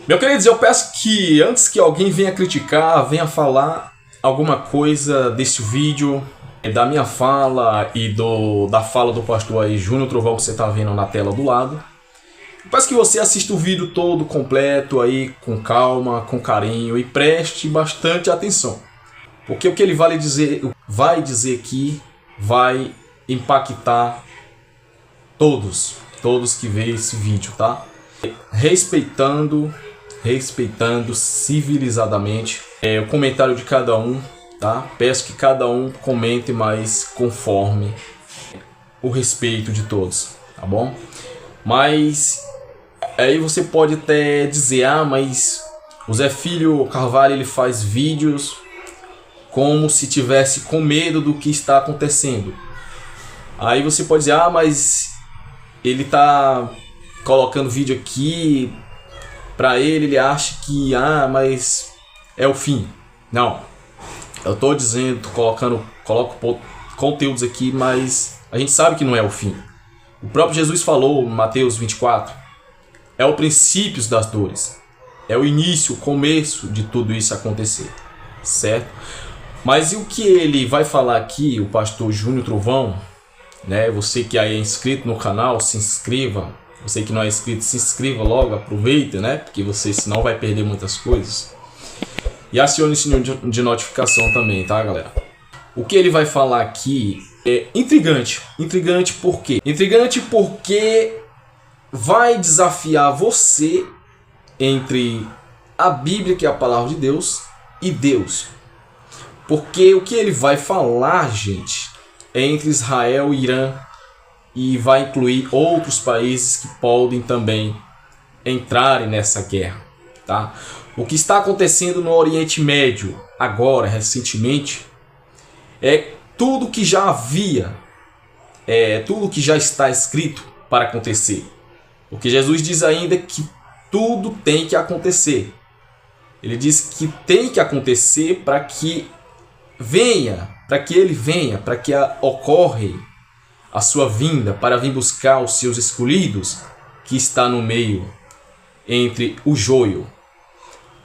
Meu queridos, eu peço que antes que alguém venha criticar, venha falar alguma coisa desse vídeo, da minha fala e da fala do pastor aí, Júnior Trovão, que você está vendo na tela do lado. Eu peço que você assista o vídeo todo completo aí, com calma, com carinho e preste bastante atenção. Porque o que ele vai dizer aqui vai impactar todos que veem esse vídeo, tá? Respeitando civilizadamente o comentário de cada um, tá? Peço que cada um comente, mas conforme o respeito de todos, tá bom? Mas aí você pode até dizer, mas o Zé Filho Carvalho ele faz vídeos como se tivesse com medo do que está acontecendo. Aí você pode dizer, mas ele tá colocando vídeo aqui, pra ele acha que, mas é o fim. Não, eu tô dizendo, coloco conteúdos aqui, mas a gente sabe que não é o fim. O próprio Jesus falou em Mateus 24, é o princípio das dores, é o início, o começo de tudo isso acontecer, certo? Mas e o que ele vai falar aqui, o pastor Júnior Trovão, né? Você que aí é inscrito no canal, se inscreva. Você que não é inscrito, se inscreva logo, aproveita, né? Porque você senão vai perder muitas coisas. E acione o sininho de notificação também, tá, galera? O que ele vai falar aqui é intrigante. Intrigante por quê? Intrigante porque vai desafiar você entre a Bíblia, que é a palavra de Deus, e Deus. Porque o que ele vai falar, gente, é entre Israel e Irã, e vai incluir outros países que podem também entrarem nessa guerra, tá? O que está acontecendo no Oriente Médio agora, recentemente, é tudo que já havia, tudo que já está escrito para acontecer. Porque Jesus diz ainda que tudo tem que acontecer. Ele diz que tem que acontecer para que ele venha, para que ocorra a sua vinda, para vir buscar os seus escolhidos, que está no meio, entre o joio.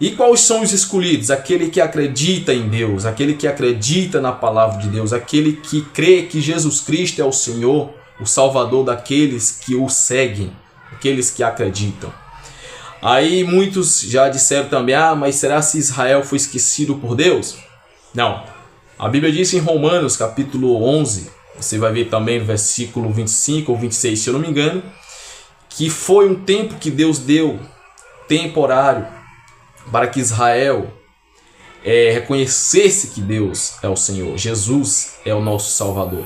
E quais são os escolhidos? Aquele que acredita em Deus, aquele que acredita na palavra de Deus, aquele que crê que Jesus Cristo é o Senhor, o Salvador daqueles que o seguem, aqueles que acreditam. Aí muitos já disseram também, mas será se Israel foi esquecido por Deus? Não. A Bíblia diz em Romanos capítulo 11, você vai ver também no versículo 25 ou 26, se eu não me engano, que foi um tempo que Deus deu, temporário, para que Israel reconhecesse que Deus é o Senhor, Jesus é o nosso Salvador.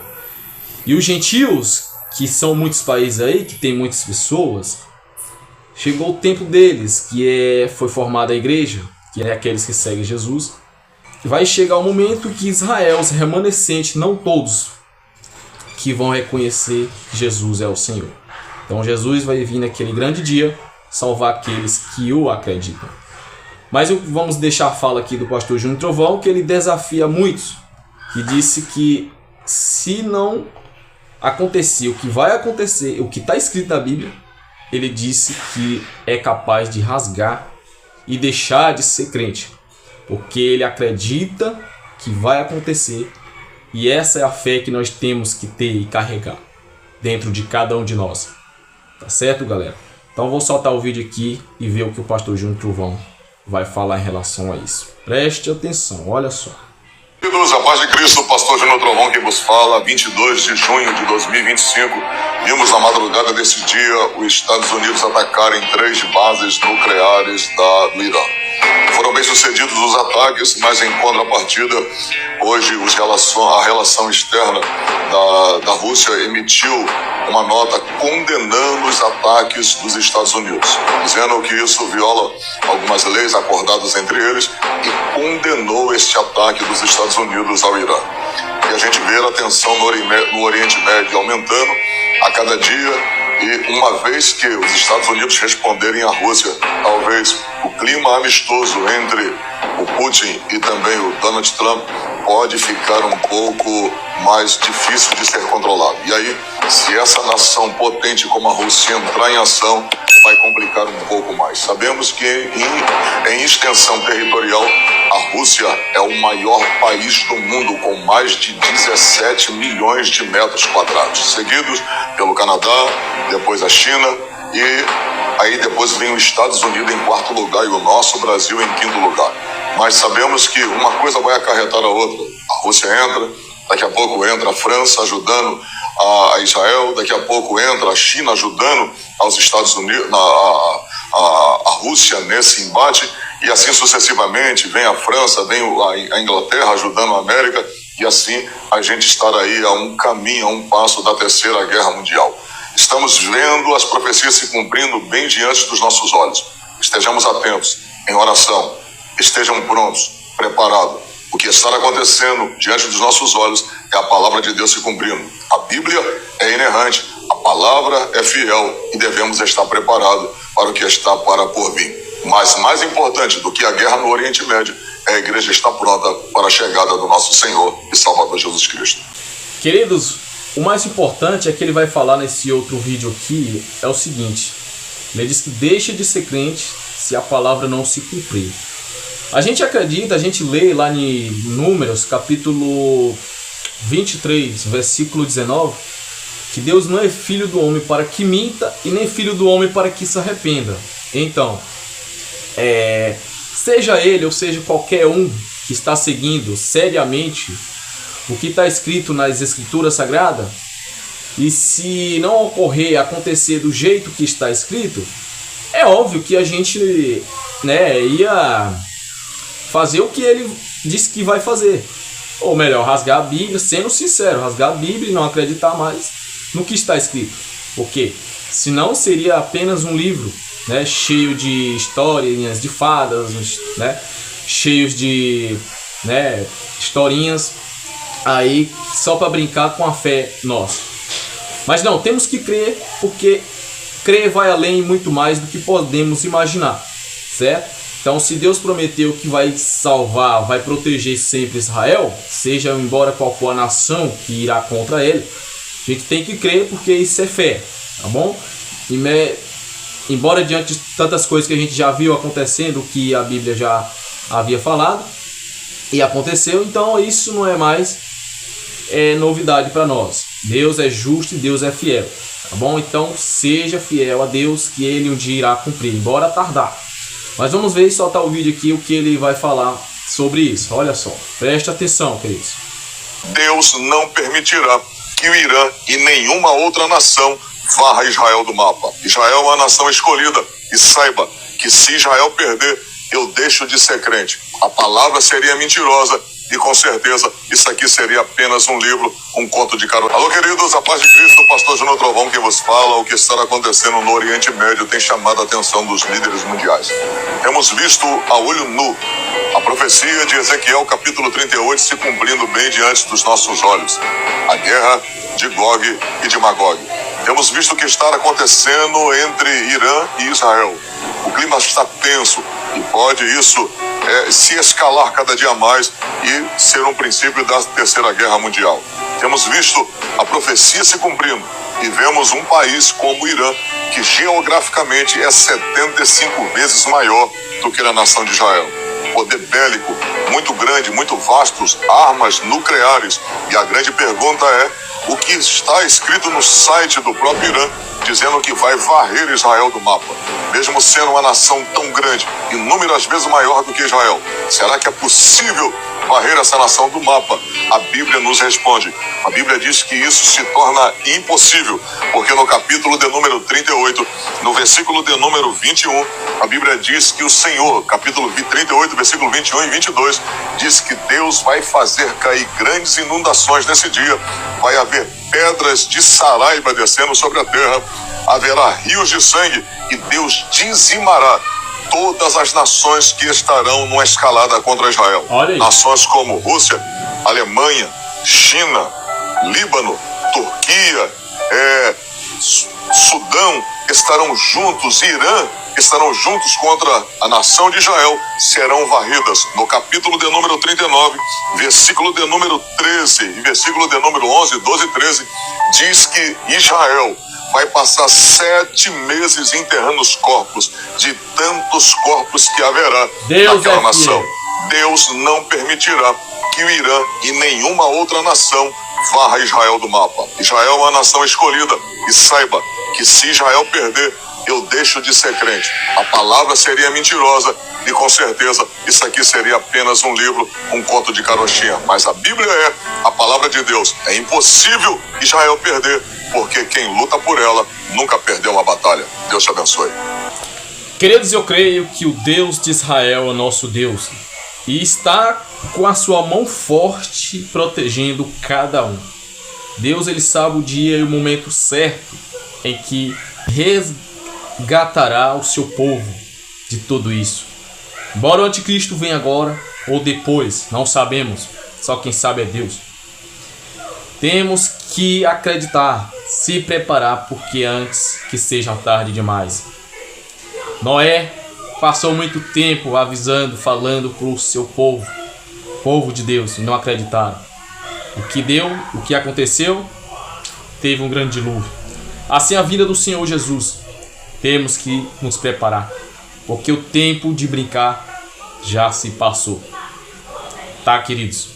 E os gentios, que são muitos países aí, que tem muitas pessoas, chegou o tempo deles, que foi formada a igreja, que é aqueles que seguem Jesus. Vai chegar o momento que Israel, os remanescentes, não todos, que vão reconhecer que Jesus é o Senhor. Então Jesus vai vir naquele grande dia salvar aqueles que o acreditam. Mas vamos deixar a fala aqui do pastor Júnior Trovão, que ele desafia muitos, que disse que se não acontecer o que vai acontecer, o que está escrito na Bíblia, ele disse que é capaz de rasgar e deixar de ser crente, porque ele acredita que vai acontecer, e essa é a fé que nós temos que ter e carregar dentro de cada um de nós. Tá certo, galera? Então vou soltar o vídeo aqui e ver o que o pastor Júnior Trovão vai falar em relação a isso. Preste atenção, olha só. Queridos, a paz de Cristo, o pastor Júnior Trovão que vos fala, 22 de junho de 2025. Vimos na madrugada desse dia os Estados Unidos atacarem 3 bases nucleares do Irã. Foram bem sucedidos os ataques, mas em contrapartida, hoje a relação externa da Rússia emitiu uma nota condenando os ataques dos Estados Unidos, dizendo que isso viola algumas leis acordadas entre eles e condenou este ataque dos Estados Unidos ao Irã. E a gente vê a tensão no Oriente Médio aumentando a cada dia, e uma vez que os Estados Unidos responderem à Rússia, talvez o clima amistoso entre o Putin e também o Donald Trump pode ficar um pouco mais difícil de ser controlado. E aí, se essa nação potente como a Rússia entrar em ação, vai complicar um pouco mais. Sabemos que em extensão territorial, a Rússia é o maior país do mundo, com mais de 17 milhões de metros quadrados, seguidos pelo Canadá, depois a China e aí depois vem os Estados Unidos em quarto lugar e o nosso Brasil em quinto lugar. Mas sabemos que uma coisa vai acarretar a outra. A Rússia entra, daqui a pouco entra a França ajudando a Israel, daqui a pouco entra a China ajudando aos Estados Unidos, a Rússia nesse embate, e assim sucessivamente, vem a França, vem a Inglaterra ajudando a América, e assim a gente estará aí a um caminho, a um passo da Terceira Guerra Mundial. Estamos vendo as profecias se cumprindo bem diante dos nossos olhos. Estejamos atentos, em oração, estejam prontos, preparados. O que está acontecendo diante dos nossos olhos é a palavra de Deus se cumprindo. A Bíblia é inerrante, a palavra é fiel e devemos estar preparados para o que está para por vir. Mas mais importante do que a guerra no Oriente Médio é a igreja estar pronta para a chegada do nosso Senhor e Salvador Jesus Cristo. Queridos, o mais importante é que ele vai falar nesse outro vídeo aqui é o seguinte: ele diz que deixa de ser crente se a palavra não se cumprir. A gente acredita, a gente lê lá em Números, capítulo 23, versículo 19, que Deus não é filho do homem para que minta e nem filho do homem para que se arrependa. Então, seja ele ou seja qualquer um que está seguindo seriamente o que está escrito nas Escrituras Sagradas, e se não ocorrer, acontecer do jeito que está escrito, é óbvio que a gente ia fazer o que ele disse que vai fazer. Ou melhor, rasgar a Bíblia, sendo sincero, rasgar a Bíblia e não acreditar mais no que está escrito. Porque senão seria apenas um livro, cheio de historinhas de fadas, cheios de historinhas aí só para brincar com a fé nossa. Mas não, temos que crer, porque crer vai além muito mais do que podemos imaginar, certo? Então, se Deus prometeu que vai salvar, vai proteger sempre Israel, seja embora qual for a nação que irá contra ele, a gente tem que crer, porque isso é fé, tá bom? Embora diante de tantas coisas que a gente já viu acontecendo, que a Bíblia já havia falado e aconteceu, então isso não é mais novidade para nós. Deus é justo e Deus é fiel, tá bom? Então seja fiel a Deus, que ele um dia irá cumprir, embora tardar. Mas vamos ver e soltar o vídeo aqui, o que ele vai falar sobre isso. Olha só, preste atenção, queridos. Deus não permitirá que o Irã e nenhuma outra nação varra Israel do mapa. Israel é uma nação escolhida, e saiba que se Israel perder, eu deixo de ser crente. A palavra seria mentirosa e com certeza isso aqui seria apenas um livro, um conto de carona. Alô, queridos, a paz de Cristo, o pastor Júnior Trovão quem vos fala. O que está acontecendo no Oriente Médio tem chamado a atenção dos líderes mundiais. Temos visto a olho nu a profecia de Ezequiel capítulo 38 se cumprindo bem diante dos nossos olhos. A guerra de Gog e de Magog. Temos visto o que está acontecendo entre Irã e Israel. O clima está tenso e pode isso se escalar cada dia mais e ser um princípio da Terceira Guerra Mundial. Temos visto a profecia se cumprindo e vemos um país como o Irã, que geograficamente é 75 vezes maior do que a nação de Israel. Poder bélico muito grande, muito vastos, armas nucleares. E a grande pergunta é: o que está escrito no site do próprio Irã, dizendo que vai varrer Israel do mapa, mesmo sendo uma nação tão grande, inúmeras vezes maior do que Israel? Será que é possível varrer essa nação do mapa? A Bíblia nos responde. A Bíblia diz que isso se torna impossível, porque no capítulo de número 38, no versículo de número 21, a Bíblia diz que o Senhor, capítulo 38, versículo 21 e 22, diz que Deus vai fazer cair grandes inundações nesse dia, vai haver pedras de Saraiba descendo sobre a terra, haverá rios de sangue e Deus dizimará todas as nações que estarão numa escalada contra Israel. Nações como Rússia, Alemanha, China, Líbano, Turquia, Sudão estarão juntos, Irã estarão juntos contra a nação de Israel, serão varridas. No capítulo de número 39, versículo de número 13 e versículo de número 11, 12 e 13, diz que Israel vai passar 7 meses enterrando os corpos, de tantos corpos que haverá naquela nação. Deus não permitirá que o Irã e nenhuma outra nação varra Israel do mapa. Israel é uma nação escolhida, e saiba que se Israel perder, eu deixo de ser crente. A palavra seria mentirosa e com certeza isso aqui seria apenas um livro, um conto de carochinha. Mas a Bíblia é a palavra de Deus. É impossível Israel perder, porque quem luta por ela nunca perdeu uma batalha. Deus te abençoe. Queridos, eu creio que o Deus de Israel é nosso Deus e está com a sua mão forte protegendo cada um. Deus, ele sabe o dia e o momento certo em que resgatará o seu povo de tudo isso. Embora o anticristo venha agora ou depois, não sabemos, só quem sabe é Deus. Temos que acreditar, se preparar, porque antes que seja tarde demais. Noé passou muito tempo avisando, falando para o seu povo de Deus, e não acreditaram. O que aconteceu? Teve um grande dilúvio. Assim a vinda do Senhor Jesus. Temos que nos preparar, porque o tempo de brincar já se passou. Tá, queridos?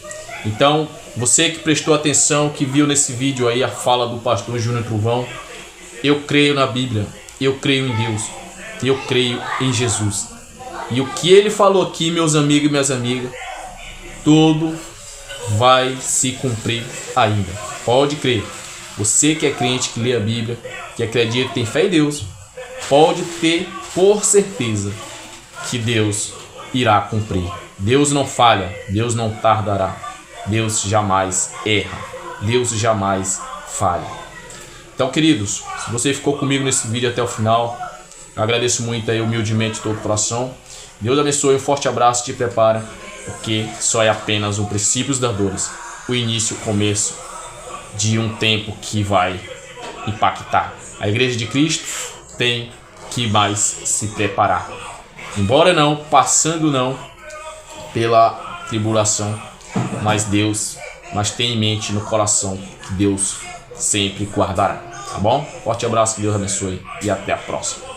Então, você que prestou atenção, que viu nesse vídeo aí a fala do pastor Júnior Trovão, eu creio na Bíblia, eu creio em Deus, eu creio em Jesus. E o que ele falou aqui, meus amigos e minhas amigas, tudo vai se cumprir ainda. Pode crer. Você que é crente, que lê a Bíblia, que acredita, tem fé em Deus, pode ter por certeza que Deus irá cumprir. Deus não falha, Deus não tardará, Deus jamais erra, Deus jamais falha. Então, queridos, se você ficou comigo nesse vídeo até o final, eu agradeço muito aí, humildemente, de todo o coração. Deus abençoe, um forte abraço, te prepara, porque só é apenas o princípio das dores, o início, o começo de um tempo que vai impactar. A Igreja de Cristo tem que mais se preparar. Embora não, passando não pela tribulação, mas tenha em mente, no coração, que Deus sempre guardará. Tá bom? Forte abraço, que Deus abençoe e até a próxima.